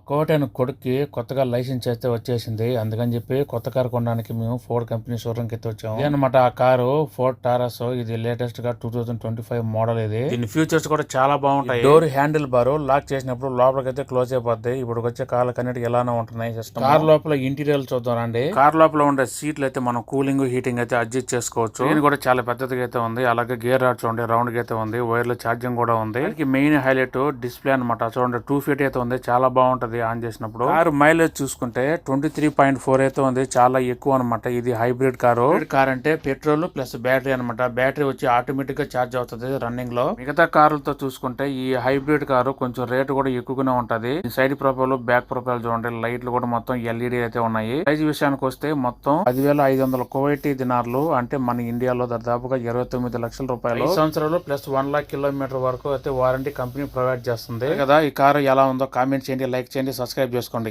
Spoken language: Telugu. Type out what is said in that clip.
కోటైన కొడుక్కి కొత్తగా లైసెన్స్ అయితే వచ్చేసింది. అందుకని చెప్పి కొత్త కారు కొనడానికి మేము ఫోర్డ్ కంపెనీ షోరూమ్ కి అయితే వచ్చాము. ఇదన్నమాట ఆ కారు ఫోర్డ్ టారస్. ఇది లేటెస్ట్ గా 2025 మోడల్. ఇది దీని ఫీచర్స్ కూడా చాలా బాగుంటాయి. డోర్ హ్యాండిల్ బార్ లాక్ చేసినప్పుడు లోపలికి అయితే క్లోజ్ అయిపోద్ది. ఇప్పుడు వచ్చే కార్ల కన్నిటికి ఎలానే ఉంటున్నాయి సిస్టమ్. కార్ లోపల ఇంటీరియర్ చూద్దాం రండి. కార్ లోపల ఉండే సీట్లు అయితే మనం కూలింగ్ హీటింగ్ అయితే అడ్జస్ట్ చేసుకోవచ్చు. దీని కూడా చాలా పెద్దదిగా అయితే ఉంది. అలాగే గేర్ రాడ్ చూడండి రౌండ్ గా అయితే ఉంది. వైర్లు ఛార్జింగ్ కూడా ఉంది. మెయిన్ హైలైట్ డిస్ప్లే అనమాట. చూడండి 2 ఫీట్ అయితే ఉంది. చాలా బాగుంటది ఆన్ చేసినప్పుడు. కారు మైలేజ్ చూసుకుంటే 23.4 అయితే ఉంది. చాలా ఎక్కువ అనమాట. ఇది హైబ్రిడ్ కారు. కార్ అంటే పెట్రోల్ ప్లస్ బ్యాటరీ అనమాట. బ్యాటరీ వచ్చి ఆటోమేటిక్ గా ఛార్జ్ అవుతుంది రన్నింగ్ లో. మిగతా కార్లతో చూసుకుంటే ఈ హైబ్రిడ్ కారు కొంచెం రేటు కూడా ఎక్కువగానే ఉంటది. సైడ్ ప్రొఫైల్ బ్యాక్ ప్రొఫైల్ చూడండి. లైట్లు కూడా మొత్తం ఎల్ఈడి అయితే ఉన్నాయి. ప్రైస్ విషయానికి వస్తే మొత్తం 10,500 కువైటీ దినార్లు, అంటే మన ఇండియాలో దాదాపుగా 29 లక్షల రూపాయలు. 5 సంవత్సరాలు ప్లస్ 1 లాక్ కిలోమీటర్ వరకు అయితే వారంటీ కంపెనీ ప్రొవైడ్ చేస్తుంది కదా. ఈ కారు ఎలా ఉందో కామెంట్ చేయండి, లైక్ చేయండి, సబ్స్క్రైబ్ చేసుకోండి.